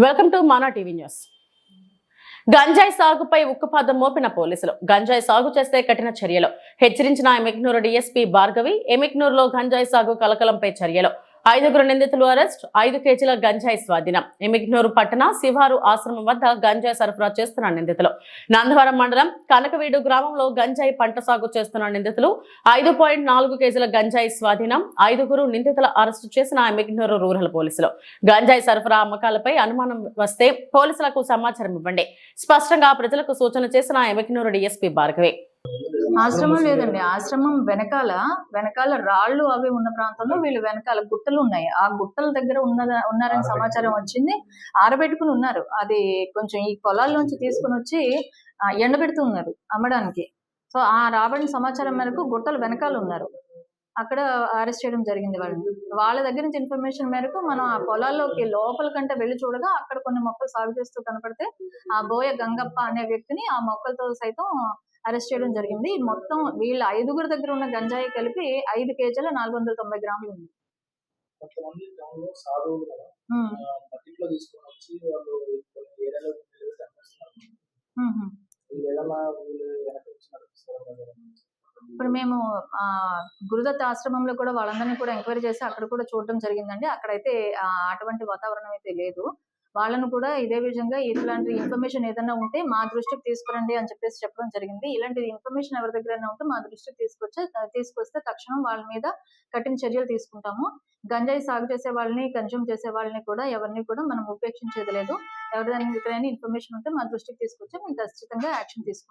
Welcome to Mana TV news. గంజాయి సాగుపై ఉక్కుపాదం మోపిన పోలీసులు. గంజాయి సాగు చేస్తే కఠిన చర్యలు హెచ్చరించిన ఎమ్మిగ్నూరు డీఎస్పీ భార్గవి. ఎమ్మిగ్నూరులో గంజాయి సాగు కలకలంపై చర్యలు. 5 నిందితులు అరెస్ట్. 5 కేజీల గంజాయి స్వాధీనం. ఎమ్మిగ్నూరు పట్టణ శివారు ఆశ్రమం వద్ద గంజాయి సరఫరా చేస్తున్న నిందితులు. నందవరం మండలం కనకవీడు గ్రామంలో గంజాయి పంట సాగు చేస్తున్న నిందితులు. 5.4 కేజీల గంజాయి స్వాధీనం. 5 నిందితుల అరెస్టు చేసిన ఎమ్మిగ్నూరు రూరల్ పోలీసులు. గంజాయి సరఫరా అమ్మకాలపై అనుమానం వస్తే పోలీసులకు సమాచారం ఇవ్వండి. స్పష్టంగా ప్రజలకు సూచన చేసిన ఎమ్మిగ్నూరు డీఎస్పీ భార్గవి. ఆశ్రమం లేదండి, ఆశ్రమం వెనకాల రాళ్ళు అవి ఉన్న ప్రాంతంలో వీళ్ళు వెనకాల గుట్టలు ఉన్నాయి. ఆ గుట్టల దగ్గర ఉన్నారని సమాచారం వచ్చింది. ఆరబెట్టుకుని ఉన్నారు. అది కొంచెం ఈ పొలాల్లోంచి తీసుకుని వచ్చి ఎండబెడుతూ ఉన్నారు అమ్మడానికి. సో ఆ రాబడిన సమాచారం మేరకు గుట్టలు వెనకాల ఉన్నారు. అక్కడ అరెస్ట్ చేయడం జరిగింది. వాళ్ళ దగ్గర నుంచి ఇన్ఫర్మేషన్ మేరకు మనం ఆ పొలాల్లోకి లోపల కంటే వెళ్ళి చూడగా అక్కడ కొన్ని మొక్కలు సాగు చేస్తూ కనపడితే ఆ బోయ గంగప్ప అనే వ్యక్తిని ఆ మొక్కలతో సైతం అరెస్ట్ చేయడం జరిగింది. మొత్తం వీళ్ళ 5 దగ్గర ఉన్న గంజాయి కలిపి 5 కేజీల 490 గ్రాములు ఉంది. ఇప్పుడు మేము గురుదత్త ఆశ్రమంలో కూడా వాళ్ళందరినీ కూడా ఎంక్వైరీ చేసి అక్కడ కూడా చూడడం జరిగిందండి. అక్కడైతే అటువంటి వాతావరణం అయితే లేదు. వాళ్ళను కూడా ఇదే విధంగా ఇట్లాంటి ఇన్ఫర్మేషన్ ఏదైనా ఉంటే మా దృష్టికి తీసుకురండి అని చెప్పడం జరిగింది. ఇలాంటి ఇన్ఫర్మేషన్ ఎవరి దగ్గరైనా ఉంటే మా దృష్టికి తీసుకొస్తే తక్షణం వాళ్ళ మీద కఠిన చర్యలు తీసుకుంటాము. గంజాయి సాగు చేసే వాళ్ళని, కన్జ్యూమ్ చేసే వాళ్ళని కూడా ఎవరిని కూడా మనం ఉపేక్షించేది లేదు. ఎవరి దగ్గరైనా ఇన్ఫర్మేషన్ ఉంటే మా దృష్టికి తీసుకొచ్చి మేము ఖచ్చితంగా యాక్షన్ తీసుకుంటాం.